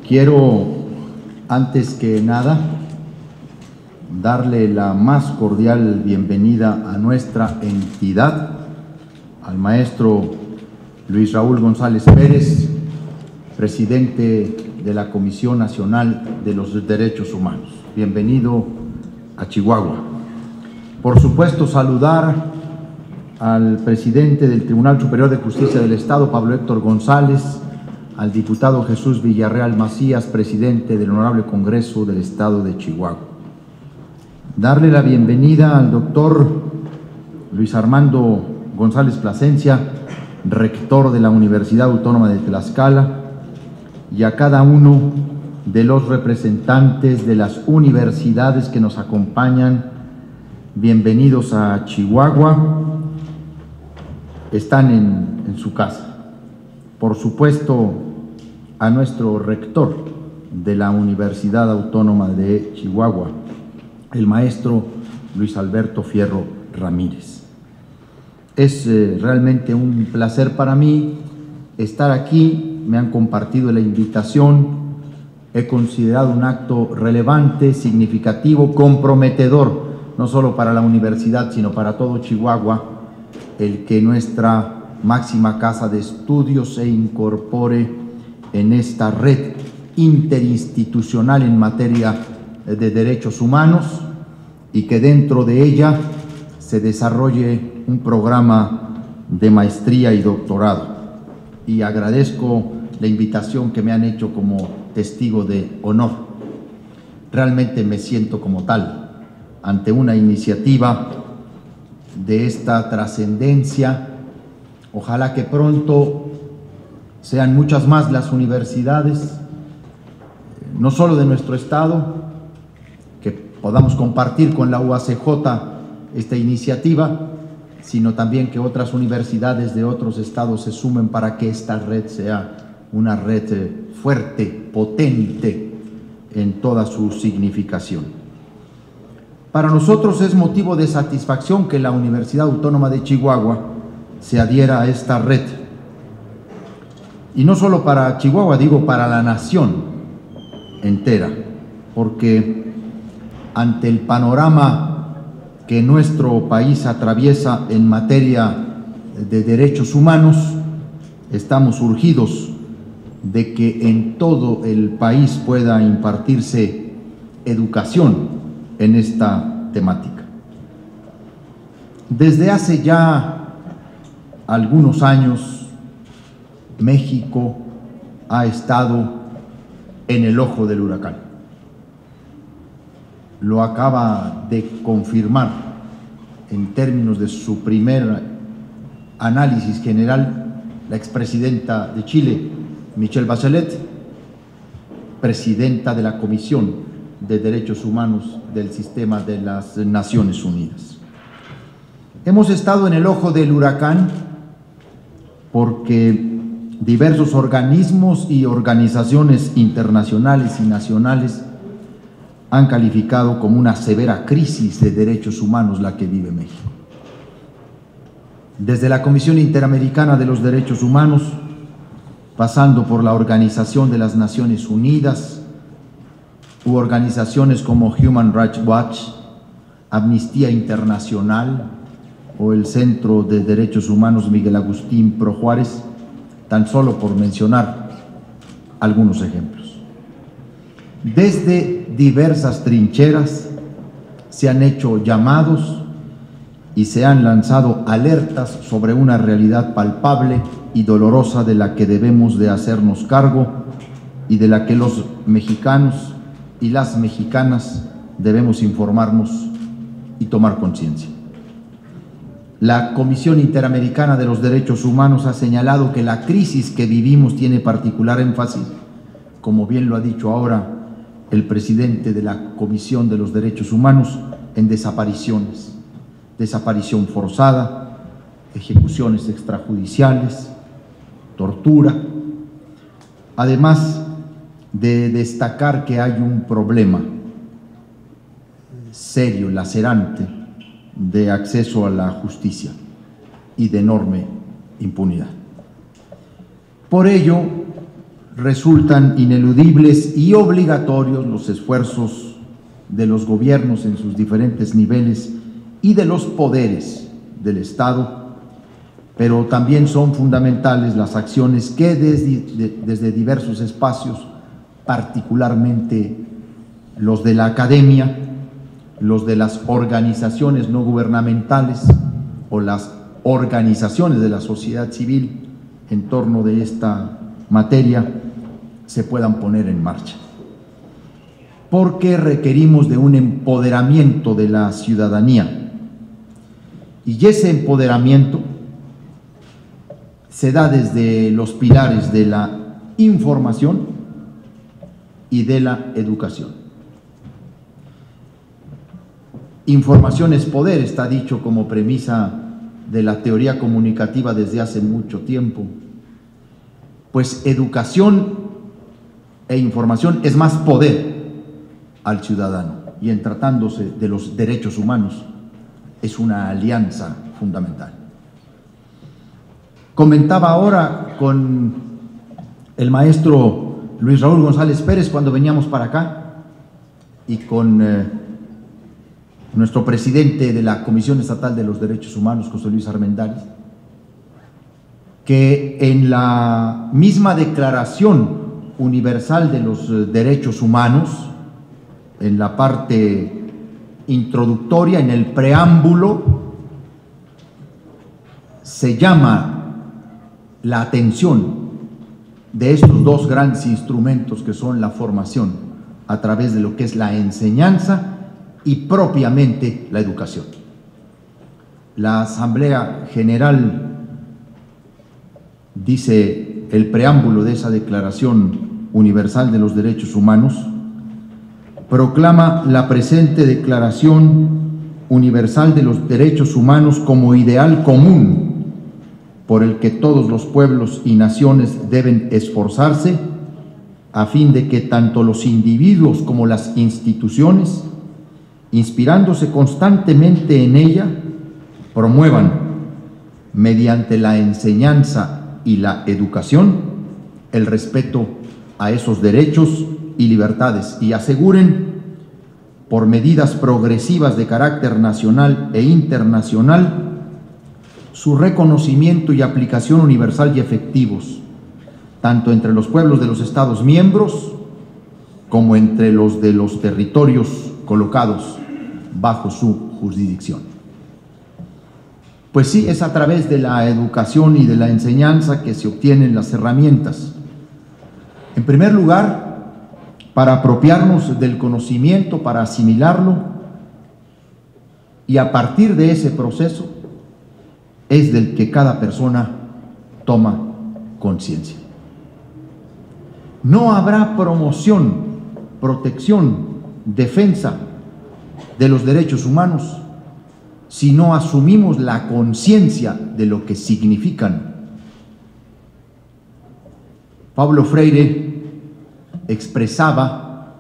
Quiero, antes que nada, darle la más cordial bienvenida a nuestra entidad, al maestro Luis Raúl González Pérez, presidente de la Comisión Nacional de los Derechos Humanos. Bienvenido a Chihuahua. Por supuesto, saludar al presidente del Tribunal Superior de Justicia del Estado, Pablo Héctor González, al diputado Jesús Villarreal Macías, presidente del Honorable Congreso del Estado de Chihuahua. Darle la bienvenida al doctor Luis Armando González Plasencia, rector de la Universidad Autónoma de Tlaxcala, y a cada uno de los representantes de las universidades que nos acompañan. Bienvenidos a Chihuahua. Están en su casa. Por supuesto, a nuestro rector de la Universidad Autónoma de Chihuahua, el maestro Luis Alberto Fierro Ramírez. Es realmente un placer para mí estar aquí. Me han compartido la invitación. He considerado un acto relevante, significativo, comprometedor, no solo para la universidad, sino para todo Chihuahua, el que nuestra máxima casa de estudios se incorpore en esta red interinstitucional en materia de derechos humanos y que dentro de ella se desarrolle un programa de maestría y doctorado. Y agradezco la invitación que me han hecho como testigo de honor. Realmente me siento como tal ante una iniciativa de esta trascendencia. Ojalá que pronto sean muchas más las universidades, no solo de nuestro estado, que podamos compartir con la UACJ esta iniciativa, sino también que otras universidades de otros estados se sumen para que esta red sea una red fuerte, potente en toda su significación. Para nosotros es motivo de satisfacción que la Universidad Autónoma de Chihuahua se adhiera a esta red. Y no solo para Chihuahua, digo para la nación entera, porque ante el panorama que nuestro país atraviesa en materia de derechos humanos, estamos urgidos de que en todo el país pueda impartirse educación en esta temática. Desde hace ya algunos años, México ha estado en el ojo del huracán. Lo acaba de confirmar en términos de su primer análisis general la expresidenta de Chile, Michelle Bachelet, presidenta de la Comisión de Derechos Humanos del Sistema de las Naciones Unidas. Hemos estado en el ojo del huracán porque diversos organismos y organizaciones internacionales y nacionales han calificado como una severa crisis de derechos humanos la que vive México. Desde la Comisión Interamericana de los Derechos Humanos, pasando por la Organización de las Naciones Unidas u organizaciones como Human Rights Watch, Amnistía Internacional o el Centro de Derechos Humanos Miguel Agustín Pro Juárez, tan solo por mencionar algunos ejemplos. Desde diversas trincheras se han hecho llamados y se han lanzado alertas sobre una realidad palpable y dolorosa de la que debemos de hacernos cargo y de la que los mexicanos y las mexicanas debemos informarnos y tomar conciencia. La Comisión Interamericana de los Derechos Humanos ha señalado que la crisis que vivimos tiene particular énfasis, como bien lo ha dicho ahora el presidente de la Comisión de los Derechos Humanos, en desapariciones, desaparición forzada, ejecuciones extrajudiciales, tortura, además de destacar que hay un problema serio, lacerante, de acceso a la justicia y de enorme impunidad. Por ello, resultan ineludibles y obligatorios los esfuerzos de los gobiernos en sus diferentes niveles y de los poderes del Estado, pero también son fundamentales las acciones que desde diversos espacios, particularmente los de la academia, los de las organizaciones no gubernamentales o las organizaciones de la sociedad civil en torno de esta materia, se puedan poner en marcha. Porque requerimos de un empoderamiento de la ciudadanía, y ese empoderamiento se da desde los pilares de la información y de la educación. Información es poder, está dicho como premisa de la teoría comunicativa desde hace mucho tiempo. Pues educación e información es más poder al ciudadano, y en tratándose de los derechos humanos es una alianza fundamental. Comentaba ahora con el maestro Luis Raúl González Pérez cuando veníamos para acá, y con nuestro presidente de la Comisión Estatal de los Derechos Humanos, José Luis Armendáriz, que en la misma Declaración Universal de los Derechos Humanos, en la parte introductoria, en el preámbulo, se llama la atención de estos dos grandes instrumentos que son la formación a través de lo que es la enseñanza y propiamente la educación. La Asamblea General, dice el preámbulo de esa Declaración Universal de los Derechos Humanos, proclama la presente Declaración Universal de los Derechos Humanos como ideal común por el que todos los pueblos y naciones deben esforzarse a fin de que tanto los individuos como las instituciones, inspirándose constantemente en ella, promuevan, mediante la enseñanza y la educación, el respeto a esos derechos y libertades, y aseguren, por medidas progresivas de carácter nacional e internacional, su reconocimiento y aplicación universal y efectivos, tanto entre los pueblos de los Estados miembros como entre los de los territorios colocados bajo su jurisdicción. Pues sí, es a través de la educación y de la enseñanza que se obtienen las herramientas. En primer lugar, para apropiarnos del conocimiento, para asimilarlo, y a partir de ese proceso es del que cada persona toma conciencia. No habrá promoción, protección, defensa de los derechos humanos si no asumimos la conciencia de lo que significan. Pablo Freire expresaba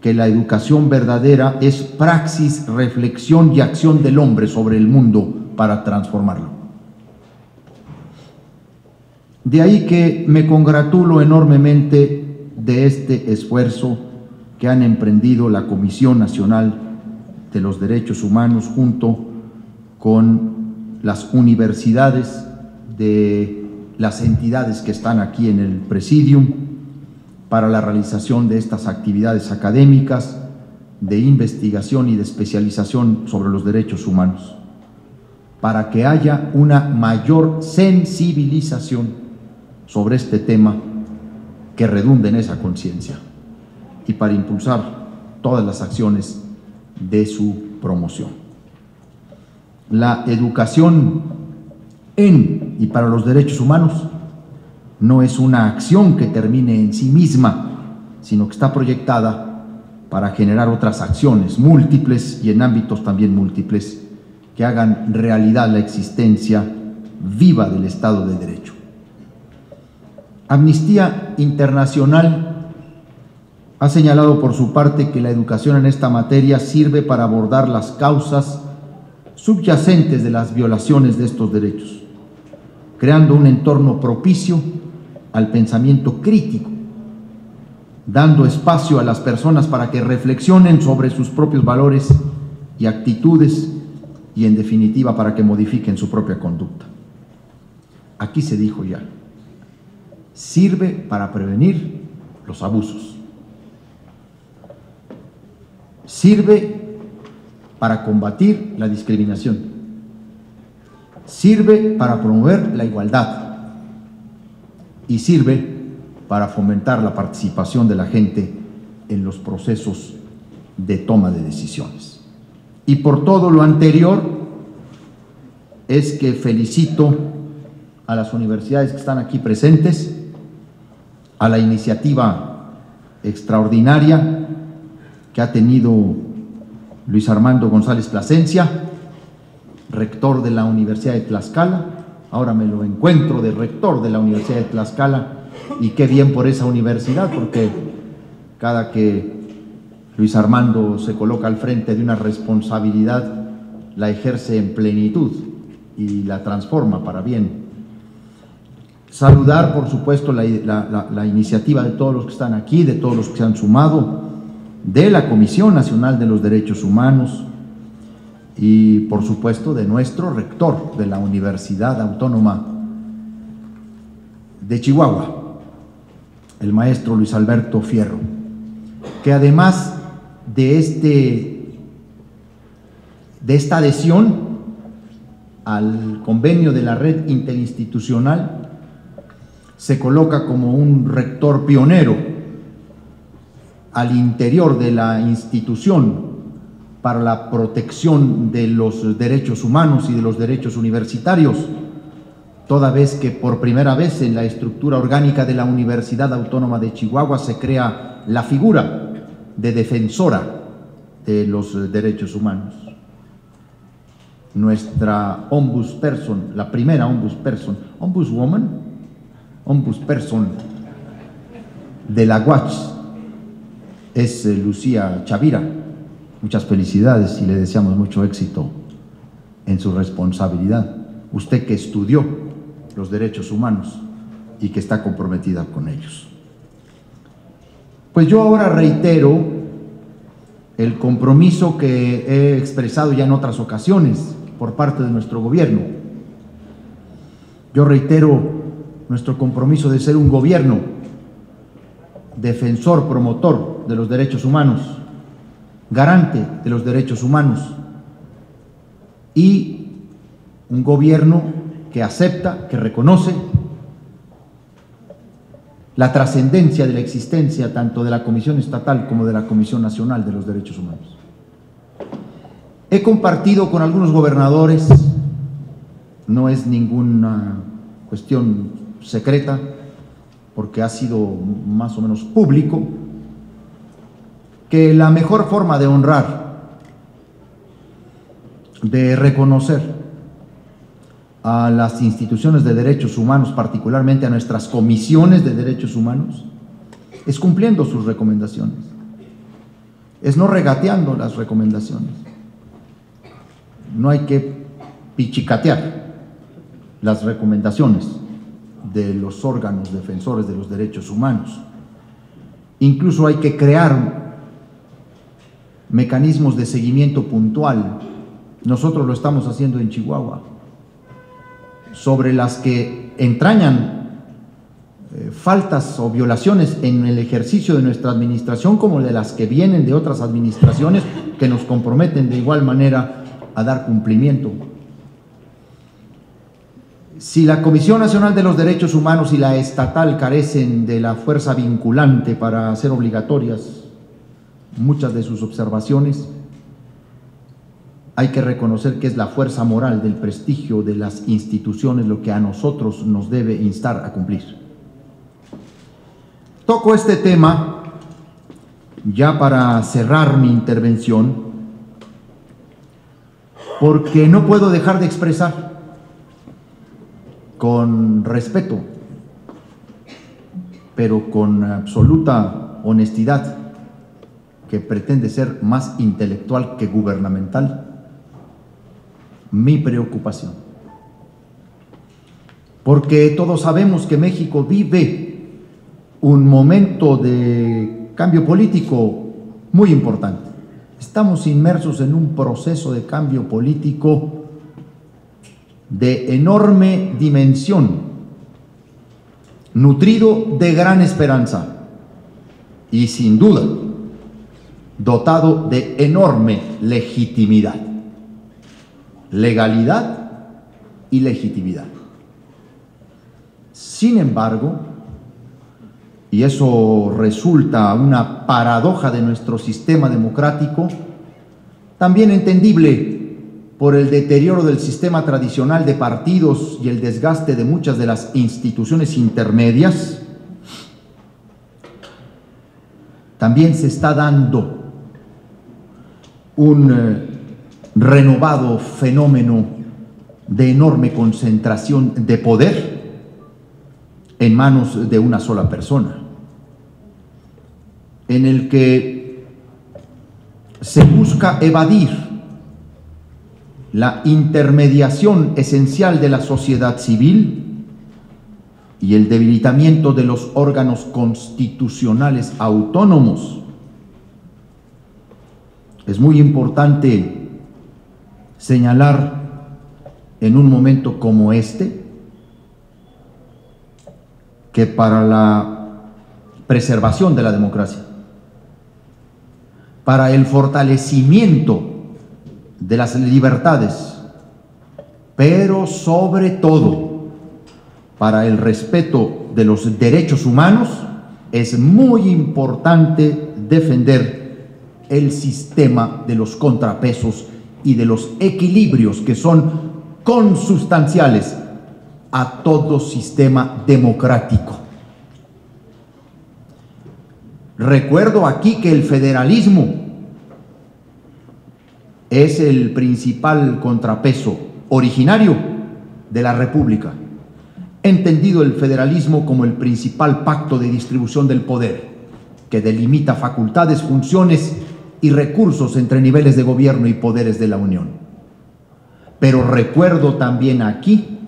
que la educación verdadera es praxis, reflexión y acción del hombre sobre el mundo para transformarlo. De ahí que me congratulo enormemente de este esfuerzo que han emprendido la Comisión Nacional de los Derechos Humanos junto con las universidades de las entidades que están aquí en el Presidium para la realización de estas actividades académicas, de investigación y de especialización sobre los derechos humanos, para que haya una mayor sensibilización sobre este tema que redunde en esa conciencia y para impulsar todas las acciones de su promoción. La educación en y para los derechos humanos no es una acción que termine en sí misma, sino que está proyectada para generar otras acciones múltiples y en ámbitos también múltiples que hagan realidad la existencia viva del Estado de Derecho. Amnistía Internacional ha señalado por su parte que la educación en esta materia sirve para abordar las causas subyacentes de las violaciones de estos derechos, creando un entorno propicio al pensamiento crítico dando espacio a las personas para que reflexionen sobre sus propios valores y actitudes y, en definitiva, para que modifiquen su propia conducta. Aquí se dijo ya, sirve para prevenir los abusos, sirve para combatir la discriminación, sirve para promover la igualdad y sirve para fomentar la participación de la gente en los procesos de toma de decisiones. Y por todo lo anterior es que felicito a las universidades que están aquí presentes, a la iniciativa extraordinaria que ha tenido Luis Armando González Plasencia, rector de la Universidad de Tlaxcala. Ahora me lo encuentro de rector de la Universidad de Tlaxcala, y qué bien por esa universidad, porque cada que Luis Armando se coloca al frente de una responsabilidad, la ejerce en plenitud y la transforma para bien. Saludar, por supuesto, la iniciativa de todos los que están aquí, de todos los que se han sumado, de la Comisión Nacional de los Derechos Humanos y, por supuesto, de nuestro rector de la Universidad Autónoma de Chihuahua, el maestro Luis Alberto Fierro, que además de esta adhesión al convenio de la red interinstitucional, se coloca como un rector pionero al interior de la institución para la protección de los derechos humanos y de los derechos universitarios, toda vez que por primera vez en la estructura orgánica de la Universidad Autónoma de Chihuahua se crea la figura de defensora de los derechos humanos. Nuestra ombudsperson, la primera ombudsperson de la UACH es Lucía Chavira. Muchas felicidades y le deseamos mucho éxito en su responsabilidad. Usted que estudió los derechos humanos y que está comprometida con ellos. Pues yo ahora reitero el compromiso que he expresado ya en otras ocasiones por parte de nuestro gobierno. Yo reitero nuestro compromiso de ser un gobierno defensor, promotor de los derechos humanos, garante de los derechos humanos y un gobierno que acepta, que reconoce la trascendencia de la existencia tanto de la Comisión Estatal como de la Comisión Nacional de los Derechos Humanos. He compartido con algunos gobernadores, no es ninguna cuestión secreta, porque ha sido más o menos público, que la mejor forma de honrar, de reconocer a las instituciones de derechos humanos, particularmente a nuestras comisiones de derechos humanos, es cumpliendo sus recomendaciones, es no regateando las recomendaciones. No hay que pichicatear las recomendaciones de los órganos defensores de los derechos humanos. Incluso hay que crear mecanismos de seguimiento puntual. Nosotros lo estamos haciendo en Chihuahua, sobre las que entrañan faltas o violaciones en el ejercicio de nuestra administración, como de las que vienen de otras administraciones que nos comprometen de igual manera a dar cumplimiento. Si la Comisión Nacional de los Derechos Humanos y la estatal carecen de la fuerza vinculante para hacer obligatorias muchas de sus observaciones, hay que reconocer que es la fuerza moral del prestigio de las instituciones lo que a nosotros nos debe instar a cumplir. Toco este tema ya para cerrar mi intervención, porque no puedo dejar de expresar con respeto, pero con absoluta honestidad, que pretende ser más intelectual que gubernamental, mi preocupación. Porque todos sabemos que México vive un momento de cambio político muy importante. Estamos inmersos en un proceso de cambio político de enorme dimensión, nutrido de gran esperanza y sin duda dotado de enorme legitimidad, legalidad y legitimidad. Sin embargo, y eso resulta una paradoja de nuestro sistema democrático, también entendible por el deterioro del sistema tradicional de partidos y el desgaste de muchas de las instituciones intermedias, también se está dando un renovado fenómeno de enorme concentración de poder en manos de una sola persona, en el que se busca evadir la intermediación esencial de la sociedad civil y el debilitamiento de los órganos constitucionales autónomos. Es muy importante señalar en un momento como este que para la preservación de la democracia, para el fortalecimiento de las libertades, pero sobre todo para el respeto de los derechos humanos, es muy importante defender el sistema de los contrapesos y de los equilibrios que son consustanciales a todo sistema democrático. Recuerdo aquí que el federalismo es el principal contrapeso originario de la República, entendido el federalismo como el principal pacto de distribución del poder, que delimita facultades, funciones y recursos entre niveles de gobierno y poderes de la Unión. Pero recuerdo también aquí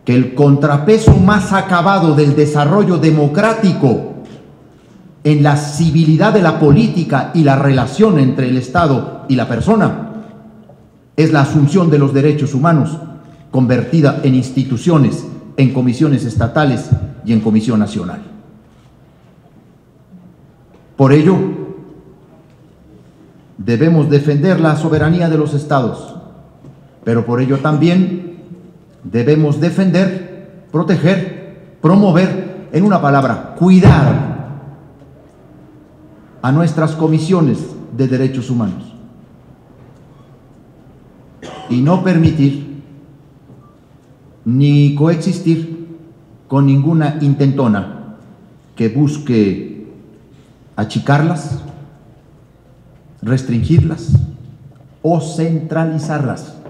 que el contrapeso más acabado del desarrollo democrático en la civilidad de la política y la relación entre el Estado y la persona es la asunción de los derechos humanos convertida en instituciones, en comisiones estatales y en comisión nacional. Por ello, debemos defender la soberanía de los estados, pero por ello también debemos defender, proteger, promover, en una palabra, cuidar a nuestras comisiones de derechos humanos y no permitir ni coexistir con ninguna intentona que busque achicarlas, restringirlas o centralizarlas.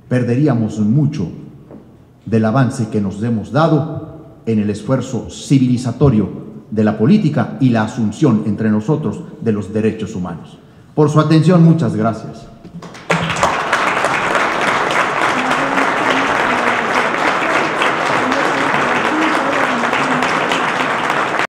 Perderíamos mucho del avance que nos hemos dado en el esfuerzo civilizatorio de la política y la asunción entre nosotros de los derechos humanos. Por su atención, muchas gracias.